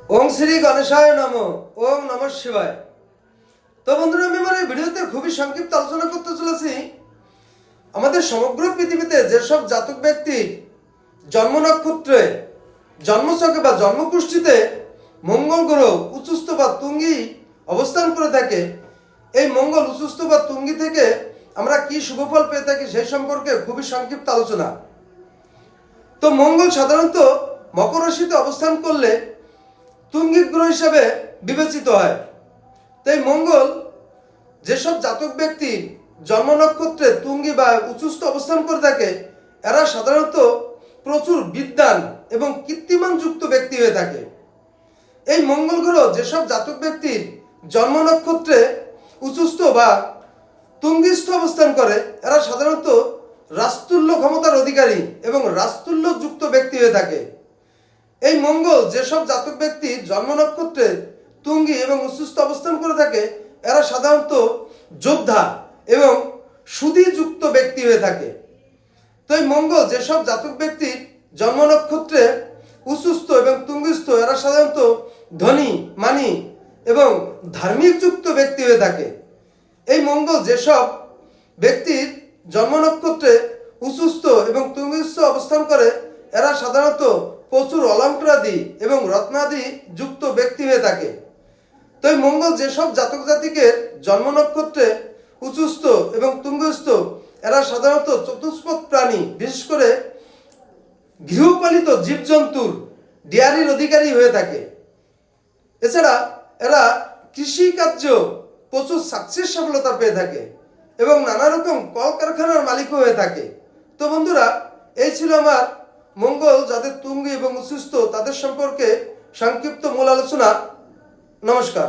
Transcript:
ওং শ্রী গণেশায় নমঃ। ওং নমঃ শিবায়। তো বন্ধুরা, আমি আমার এই ভিডিওতে খুবই সংক্ষিপ্ত আলোচনা করতে চলেছি আমাদের সমগ্র পৃথিবীতে যেসব জাতক ব্যক্তি জন্ম নক্ষত্রে, জন্মছকে বা জন্মকুষ্ঠিতে মঙ্গল গ্রহ উচ্চস্থ বা তুঙ্গি অবস্থান করে থাকে, এই মঙ্গল উচ্চস্থ বা তুঙ্গি থেকে আমরা কি শুভফল পেয়ে থাকি সেই সম্পর্কে খুবই সংক্ষিপ্ত আলোচনা। তো মঙ্গল সাধারণত মকর রাশিতে অবস্থান করলে তুঙ্গি গ্রহ হিসাবে বিবেচিত হয়। তাই মঙ্গল যেসব জাতক ব্যক্তি জন্ম নক্ষত্রে তুঙ্গি বা উচ্চস্থ অবস্থান করে থাকে, এরা সাধারণত প্রচুর বিদ্বান এবং কীর্তিমান যুক্ত ব্যক্তি হয়ে থাকে। এই মঙ্গল গ্রহ যেসব জাতক ব্যক্তির জন্ম নক্ষত্রে উচ্চস্থ বা তুঙ্গিস্থ অবস্থান করে, এরা সাধারণত রাজতুল্য ক্ষমতার অধিকারী এবং রাজতুল্য যুক্ত ব্যক্তি হয়ে থাকে। এই মঙ্গল যেসব জাতক ব্যক্তি জন্ম নক্ষত্রে তুঙ্গি এবং উচ্চস্থ অবস্থান করে থাকে, এরা সাধারণত যোদ্ধা এবং সুধীযুক্ত ব্যক্তি হয়ে থাকে। তো এই মঙ্গল যেসব জাতক ব্যক্তির জন্ম নক্ষত্রে উচ্চস্থ এবং তুঙ্গিস্থ, এরা সাধারণত ধনী, মানি এবং ধার্মিক যুক্ত ব্যক্তি হয়ে থাকে। এই মঙ্গল যেসব ব্যক্তির জন্ম নক্ষত্রে উচ্চস্থ এবং তুঙ্গিস্থ অবস্থান করে, এরা সাধারণত প্রচুর অলঙ্কারাদি এবং রত্নাদি যুক্ত ব্যক্তি হয়ে থাকে। তো এই মঙ্গল যেসব জাতক জাতিকের জন্ম নক্ষত্রে উচ্চস্থ এবং তুঙ্গস্থ, এরা সাধারণত চতুষ্পদ প্রাণী, বিশেষ করে গৃহপালিত জীবজন্তুর ডেয়ারির অধিকারী হয়ে থাকে। এছাড়া এরা কৃষিকার্য প্রচুর সফলতা পেয়ে থাকে এবং নানা রকম কলকারখানার মালিকও হয়ে থাকে। তো বন্ধুরা, এই ছিল আমার মঙ্গল যাদের তুঙ্গি এবং উচ্চস্থ তাদের সম্পর্কে সংক্ষিপ্ত মূল আলোচনা। নমস্কার।